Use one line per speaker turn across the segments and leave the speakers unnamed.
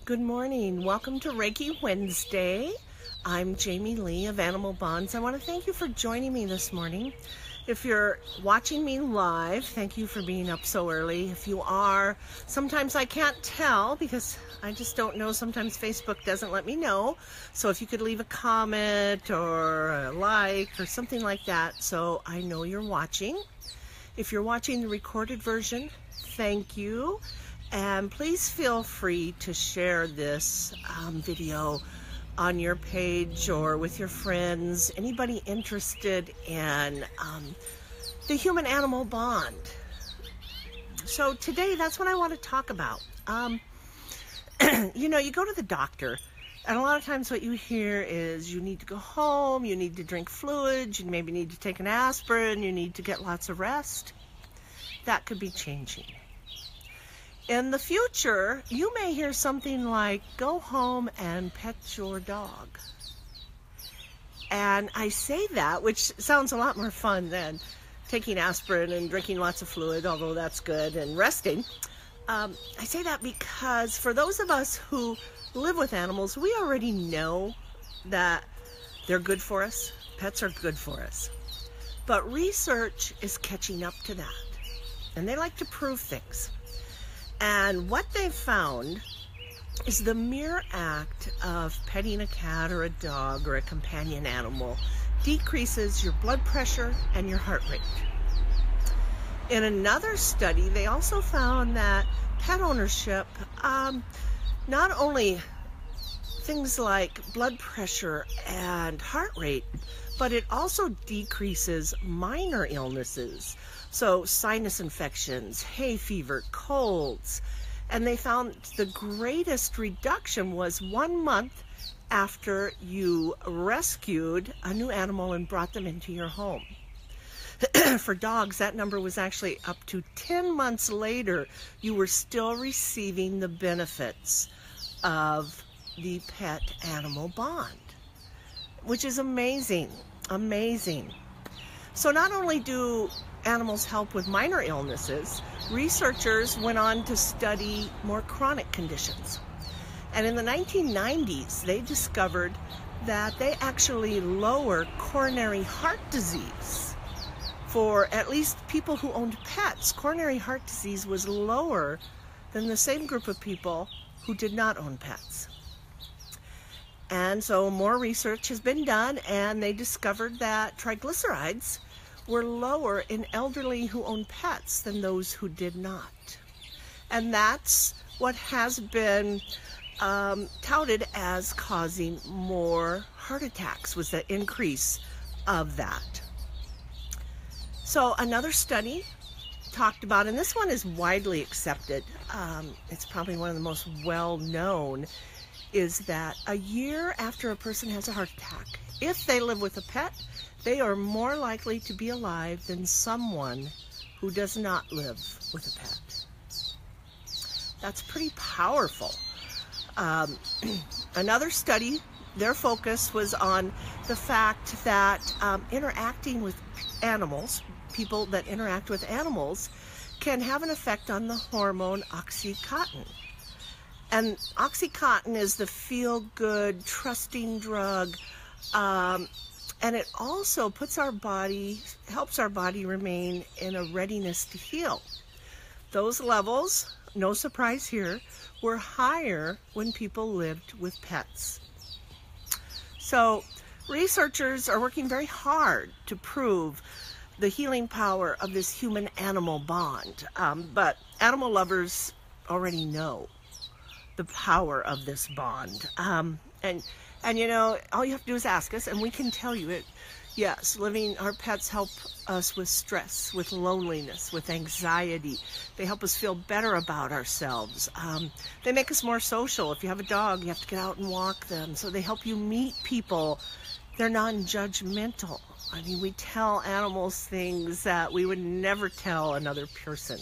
Good morning. Welcome to Reiki Wednesday. I'm Jamie Lee of Animal Bonds. I want to thank you for joining me this morning. If you're watching me live, thank you for being up so early. If you are, sometimes I can't tell because I just don't know. Sometimes Facebook doesn't let me know. So if you could leave a comment or a like or something like that so I know you're watching. If you're watching the recorded version, thank you. And please feel free to share this video on your page or with your friends, anybody interested in the human-animal bond. So today, that's what I want to talk about. You know, you go to the doctor, and a lot of times what you hear is you need to go home, you need to drink fluids, you maybe need to take an aspirin, you need to get lots of rest. That could be changing. In the future, you may hear something like, go home and pet your dog. And I say that, which sounds a lot more fun than taking aspirin and drinking lots of fluid, although that's good, and resting. I say that because for those of us who live with animals, we already know that they're good for us. Pets are good for us. But research is catching up to that. And they like to prove things. And what they found is the mere act of petting a cat or a dog or a companion animal decreases your blood pressure and your heart rate. In another study, they also found that pet ownership, not only things like blood pressure and heart rate, but it also decreases minor illnesses. So sinus infections, hay fever, colds. And they found the greatest reduction was 1 month after you rescued a new animal and brought them into your home. For dogs, that number was actually up to 10 months later, you were still receiving the benefits of the pet-animal bond, which is amazing, amazing. So not only do animals help with minor illnesses, researchers went on to study more chronic conditions. And in the 1990s, they discovered that they actually lower coronary heart disease. For at least people who owned pets, coronary heart disease was lower than the same group of people who did not own pets. And so more research has been done, and they discovered that triglycerides were lower in elderly who own pets than those who did not. And that's what has been touted as causing more heart attacks, was the increase of that. So another study talked about, and this one is widely accepted, it's probably one of the most well-known, is that a year after a person has a heart attack, if they live with a pet, they are more likely to be alive than someone who does not live with a pet. That's pretty powerful. Another study, their focus was on the fact that interacting with animals, people that interact with animals, can have an effect on the hormone Oxytocin. And Oxytocin is the feel-good, trusting drug, and it also helps our body remain in a readiness to heal. Those levels, no surprise here, were higher when people lived with pets. So researchers are working very hard to prove the healing power of this human-animal bond. But animal lovers already know the power of this bond. And you know, all you have to do is ask us, and we can tell you it. Yes, our pets help us with stress, with loneliness, with anxiety. They help us feel better about ourselves. They make us more social. If you have a dog, you have to get out and walk them. So they help you meet people. They're non-judgmental. I mean, we tell animals things that we would never tell another person.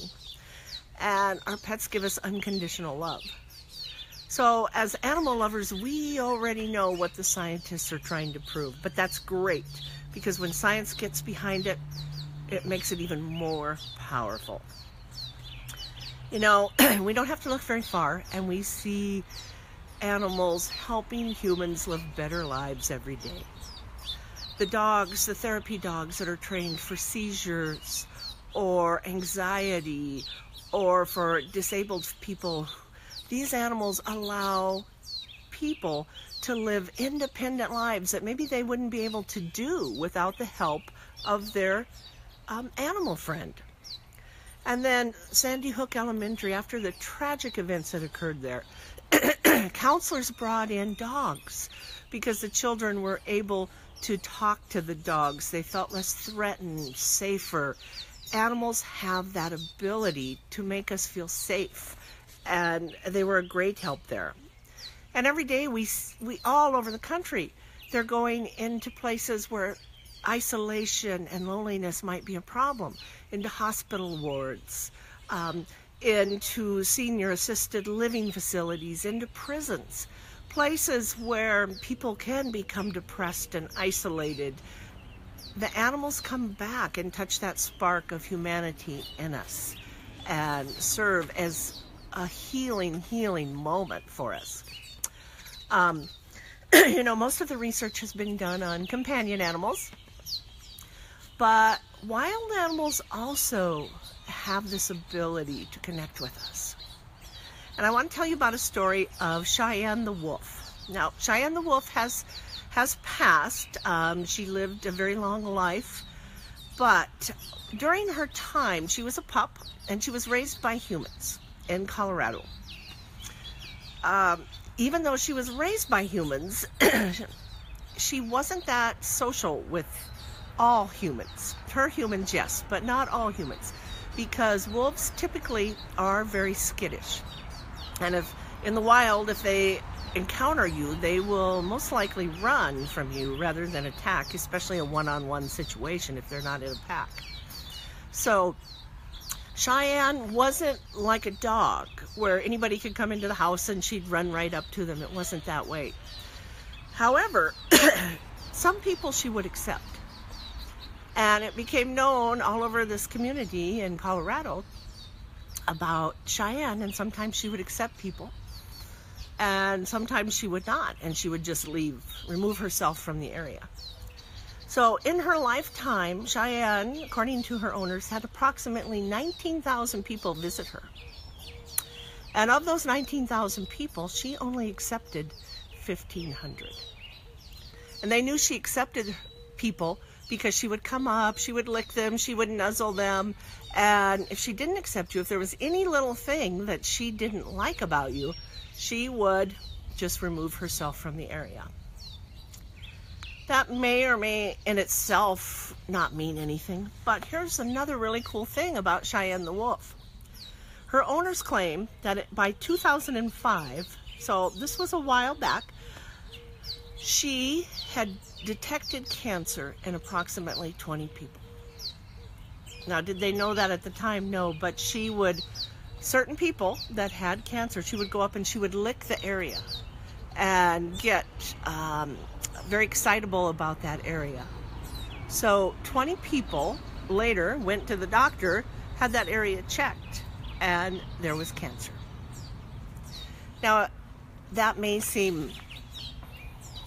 And our pets give us unconditional love. So as animal lovers, we already know what the scientists are trying to prove, but that's great because when science gets behind it, it makes it even more powerful. You know, we don't have to look very far, and we see animals helping humans live better lives every day. The dogs, the therapy dogs that are trained for seizures or anxiety or for disabled people, these animals allow people to live independent lives that maybe they wouldn't be able to do without the help of their animal friend. And then Sandy Hook Elementary, after the tragic events that occurred there, counselors brought in dogs because the children were able to talk to the dogs. They felt less threatened, safer. Animals have that ability to make us feel safe, and they were a great help there. And every day we all over the country, they're going into places where isolation and loneliness might be a problem, into hospital wards, into senior assisted living facilities, into prisons, places where people can become depressed and isolated. The animals come back and touch that spark of humanity in us and serve as a healing moment for us. You know, most of the research has been done on companion animals, but wild animals also have this ability to connect with us. And I want to tell you about a story of Cheyenne the Wolf. Now, Cheyenne the Wolf has passed. She lived a very long life, but during her time, she was a pup, and she was raised by humans in Colorado. Even though she was raised by humans, she wasn't that social with all humans. Her humans, yes, but not all humans, because wolves typically are very skittish. And if in the wild, if they encounter you, they will most likely run from you rather than attack, especially a one-on-one situation if they're not in a pack. So Cheyenne wasn't like a dog where anybody could come into the house and she'd run right up to them. It wasn't that way. However, some people she would accept. And it became known all over this community in Colorado about Cheyenne, and sometimes she would accept people, and sometimes she would not, and she would just leave, remove herself from the area. So in her lifetime, Cheyenne, according to her owners, had approximately 19,000 people visit her. And of those 19,000 people, she only accepted 1,500. And they knew she accepted people because she would come up, she would lick them, she would nuzzle them, and if she didn't accept you, if there was any little thing that she didn't like about you, she would just remove herself from the area. That may or may in itself not mean anything, but here's another really cool thing about Cheyenne the Wolf. Her owners claim that by 2005, so this was a while back, she had detected cancer in approximately 20 people. Now, did they know that at the time? No, but she would, certain people that had cancer, she would go up and she would lick the area and get very excitable about that area. So 20 people later went to the doctor, had that area checked, and there was cancer. Now, that may seem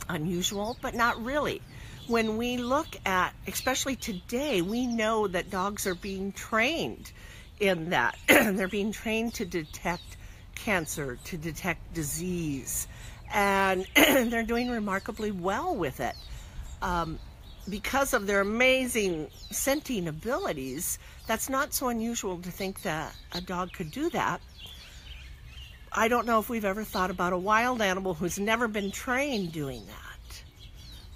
unusual, but not really. When we look at, especially today, we know that dogs are being trained in that. They're being trained to detect cancer, to detect disease, and they're doing remarkably well with it. Because of their amazing scenting abilities, that's not so unusual to think that a dog could do that. I don't know if we've ever thought about a wild animal who's never been trained doing that,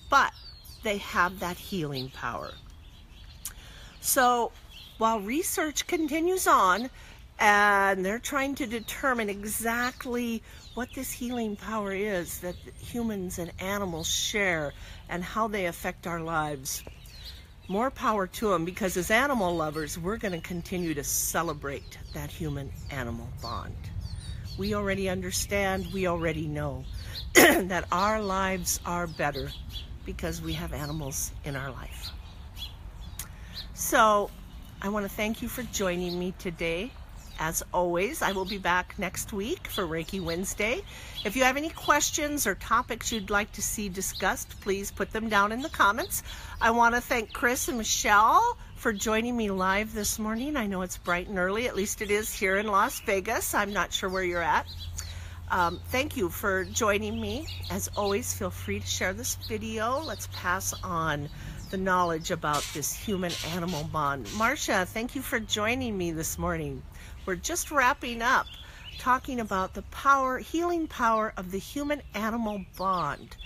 but they have that healing power. So while research continues on and they're trying to determine exactly what this healing power is that humans and animals share and how they affect our lives, more power to them, because as animal lovers, we're going to continue to celebrate that human-animal bond. We already understand, we already know that our lives are better because we have animals in our life. So I want to thank you for joining me today, As always, I will be back next week for Reiki Wednesday. If you have any questions or topics you'd like to see discussed, please put them down in the comments. I want to thank Chris and Michelle for joining me live this morning. I know it's bright and early, at least it is here in Las Vegas. I'm not sure where you're at. Thank you for joining me. As always, feel free to share this video. Let's pass on the knowledge about this human-animal bond. Marcia, thank you for joining me this morning. We're just wrapping up talking about the healing power of the human-animal bond.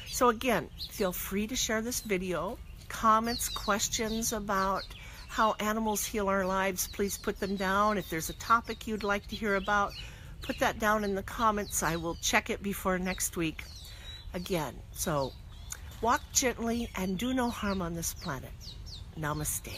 So again, feel free to share this video. Comments, questions about how animals heal our lives, please put them down. If there's a topic you'd like to hear about, put that down in the comments. I will check it before next week. Again, so walk gently and do no harm on this planet. Namaste.